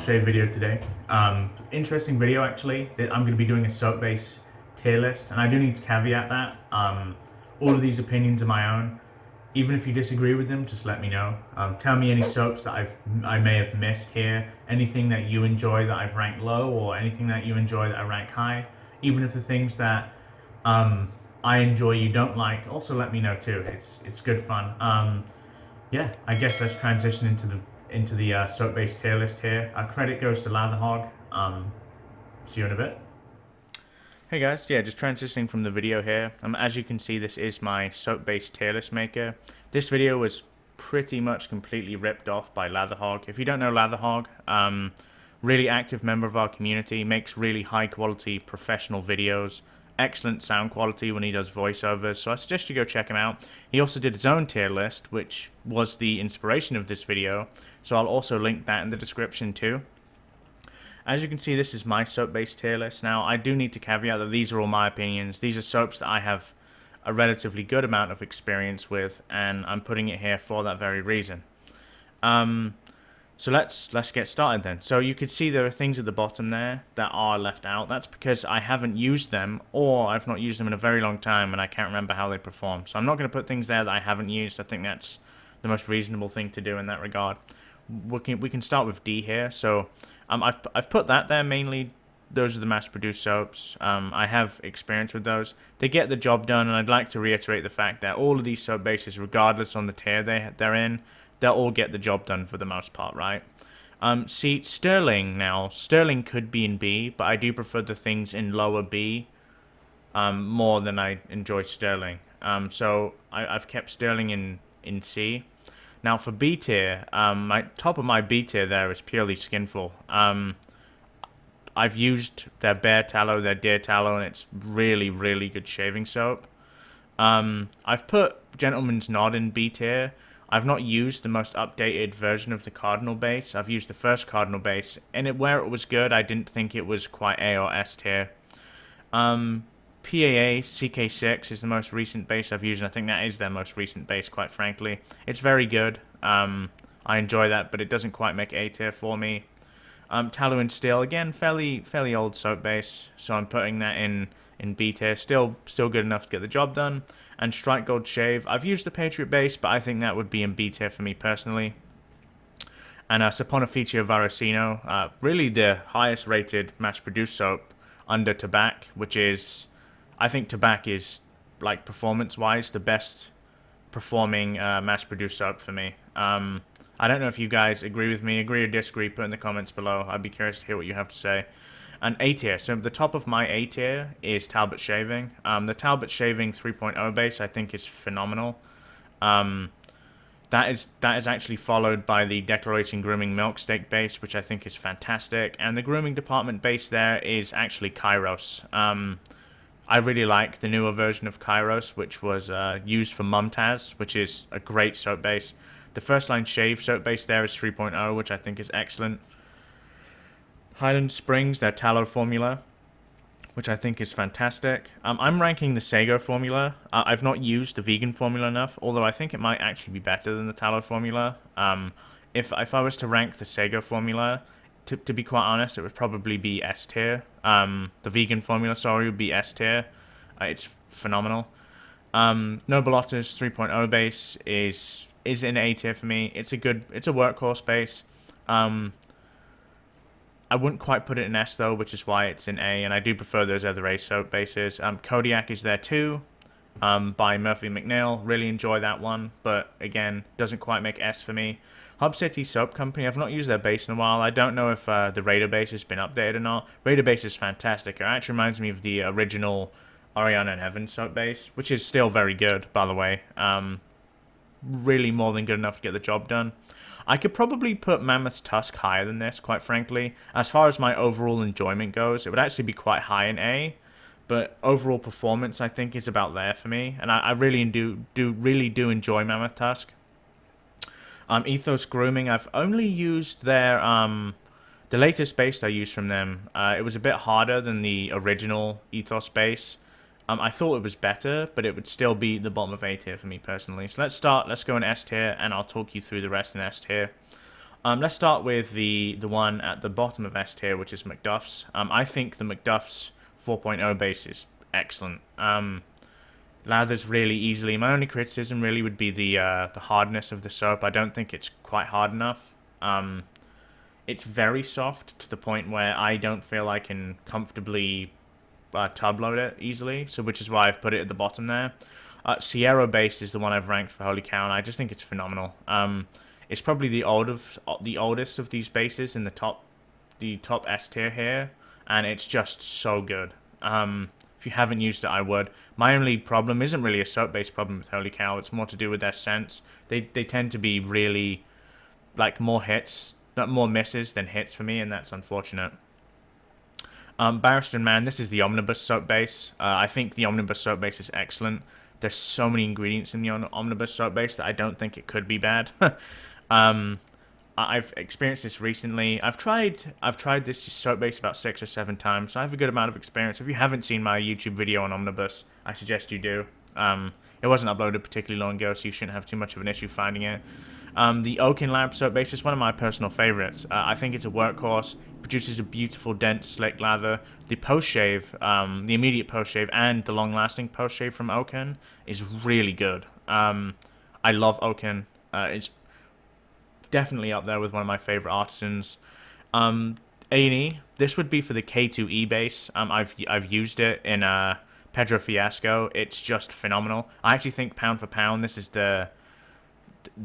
shave video today. Interesting video actually. That I'm going to be doing a soap base tier list, and I do need to caveat that all of these opinions are my own. Even if you disagree with them, just let me know. Tell me any soaps that I may have missed here, anything that you enjoy that I've ranked low, or anything that you enjoy that I rank high. Even if the things that I enjoy you don't like, also let me know too. It's good fun. Yeah, I guess let's transition into the soap base tier list here. Credit goes to Latherhog. See you in a bit. Hey guys, yeah, just transitioning from the video here. As you can see, this is my soap base tier list maker. This video was pretty much completely ripped off by Latherhog. If you don't know Latherhog, really active member of our community, makes really high quality professional videos, excellent sound quality when he does voiceovers, so I suggest you go check him out. He also did his own tier list, which was the inspiration of this video, so I'll also link that in the description too. As you can see, this is my soap base tier list. Now, I do need to caveat that these are all my opinions. These are soaps that I have a relatively good amount of experience with, and I'm putting it here for that very reason. So let's get started then. So you can see there are things at the bottom there that are left out. That's because I haven't used them, or I've not used them in a very long time and I can't remember how they perform. So I'm not going to put things there that I haven't used. I think that's the most reasonable thing to do in that regard. We can start with D here. So I've put that there mainly. Those are the mass-produced soaps. I have experience with those. They get the job done, and I'd like to reiterate the fact that all of these soap bases, regardless on the tier they're in, they'll all get the job done for the most part, right? See, Sterling now. Sterling could be in B, but I do prefer the things in lower B more than I enjoy Sterling. So I've kept Sterling in C. Now for B tier, my top of my B tier there is purely Skinful. I've used their bear tallow, their deer tallow, and it's really, really good shaving soap. I've put Gentleman's Nod in B tier. I've not used the most updated version of the Cardinal base. I've used the first Cardinal base, and where it was good, I didn't think it was quite A or S tier. PAA CK6 is the most recent base I've used, and I think that is their most recent base, quite frankly. It's very good. I enjoy that, but it doesn't quite make A tier for me. Tallow and Steel, again, fairly old soap base, so I'm putting that in B tier. Still good enough to get the job done. And Strike Gold Shave, I've used the Patriot base, but I think that would be in B tier for me personally. And Saponificio Varosino, really the highest rated mass-produced soap under Tabac, which is, I think Tabac is, like, performance-wise, the best performing mass-produced soap for me. I don't know if you guys agree with me, agree or disagree, put in the comments below. I'd be curious to hear what you have to say. And A tier, so the top of my A tier is Talbot Shaving. The Talbot Shaving 3.0 base I think is phenomenal. That is actually followed by the Declaration Grooming Milksteak base, which I think is fantastic. And the grooming department base there is actually Kairos. I really like the newer version of Kairos, which was used for Mumtaz, which is a great soap base. The First Line Shave soap base there is 3.0, which I think is excellent. Highland Springs, their tallow formula, which I think is fantastic. I'm ranking the Sago formula. I've not used the vegan formula enough, although I think it might actually be better than the tallow formula. If I was to rank the Sago formula, to be quite honest, it would probably be S tier. The vegan formula, sorry, would be S tier. It's phenomenal. Noble Otter's 3.0 base is in A tier for me. It's a workhorse base. I wouldn't quite put it in S though, which is why it's in A, and I do prefer those other A soap bases. Kodiak is there too, by Murphy McNeil. Really enjoy that one, but again, doesn't quite make S for me. Hub City Soap Company, I've not used their base in a while. I don't know if the Raider base has been updated or not. Raider base is fantastic. It actually reminds me of the original Ariana and Evans soap base, which is still very good, by the way. Really more than good enough to get the job done. I could probably put Mammoth's Tusk higher than this, quite frankly. As far as my overall enjoyment goes, it would actually be quite high in A, but overall performance, I think, is about there for me, and I really do enjoy Mammoth Tusk. Ethos Grooming, I've only used their the latest base I used from them. It was a bit harder than the original Ethos base. I thought it was better, but it would still be the bottom of A tier for me personally. So let's go in S tier, and I'll talk you through the rest in S tier. Let's start with the one at the bottom of S tier, which is McDuff's. I think the McDuff's 4.0 base is excellent. Lathers really easily. My only criticism really would be the hardness of the soap. I don't think it's quite hard enough. It's very soft to the point where I don't feel I can comfortably tub load it easily. So which is why I've put it at the bottom there. Sierra base is the one I've ranked for Holy Cow, and I just think it's phenomenal. It's probably the oldest of these bases in the top S tier here, and it's just so good. If you haven't used it, I would. My only problem isn't really a soap-based problem with Holy Cow. It's more to do with their scents. They tend to be really like more misses than hits for me, and that's unfortunate. Barristan Man, this is the Omnibus soap base. I think the Omnibus soap base is excellent. There's so many ingredients in the Omnibus soap base that I don't think it could be bad. I've experienced this recently. I've tried this soap base about 6 or 7 times, so I have a good amount of experience. If you haven't seen my YouTube video on Omnibus, I suggest you do. It wasn't uploaded particularly long ago, so you shouldn't have too much of an issue finding it. The Oaken Lab soap base is one of my personal favorites. I think it's a workhorse. It produces a beautiful, dense, slick lather. The post-shave, the immediate post-shave, and the long-lasting post-shave from Oaken is really good. I love Oaken. It's definitely up there with one of my favorite artisans. A&E, this would be for the K2E base. I've used it in Pedro Fiasco. It's just phenomenal. I actually think pound for pound, this is the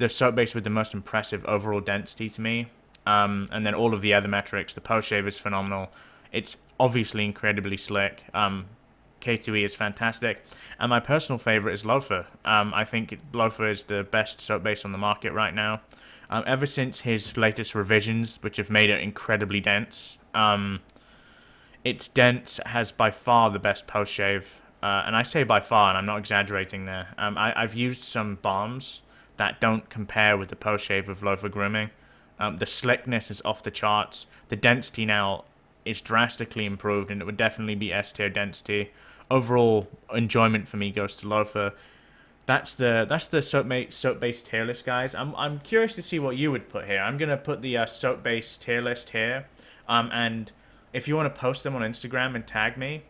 soap base with the most impressive overall density to me. And then all of the other metrics, the post shave is phenomenal. It's obviously incredibly slick. K2E is fantastic. And my personal favorite is Loafer. I think Loafer is the best soap base on the market right now. Ever since his latest revisions, which have made it incredibly dense. It's dense, has by far the best post-shave. And I say by far, and I'm not exaggerating there. I've used some balms that don't compare with the post-shave of Loafer Grooming. The slickness is off the charts. The density now is drastically improved, and it would definitely be S-tier density. Overall enjoyment for me goes to Loafer. That's the soap-based tier list, guys. I'm curious to see what you would put here. I'm gonna put the soap-based tier list here, and if you want to post them on Instagram and tag me,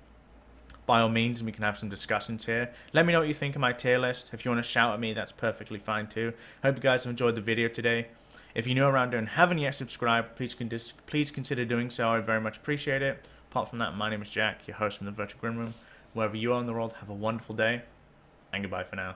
by all means, and we can have some discussions here. Let me know what you think of my tier list. If you want to shout at me, that's perfectly fine too. Hope you guys have enjoyed the video today. If you're new around here and haven't yet subscribed, please consider doing so. I very much appreciate it. Apart from that, my name is Jack, your host from the Virtual Grim Room. Wherever you are in the world, have a wonderful day, and goodbye for now.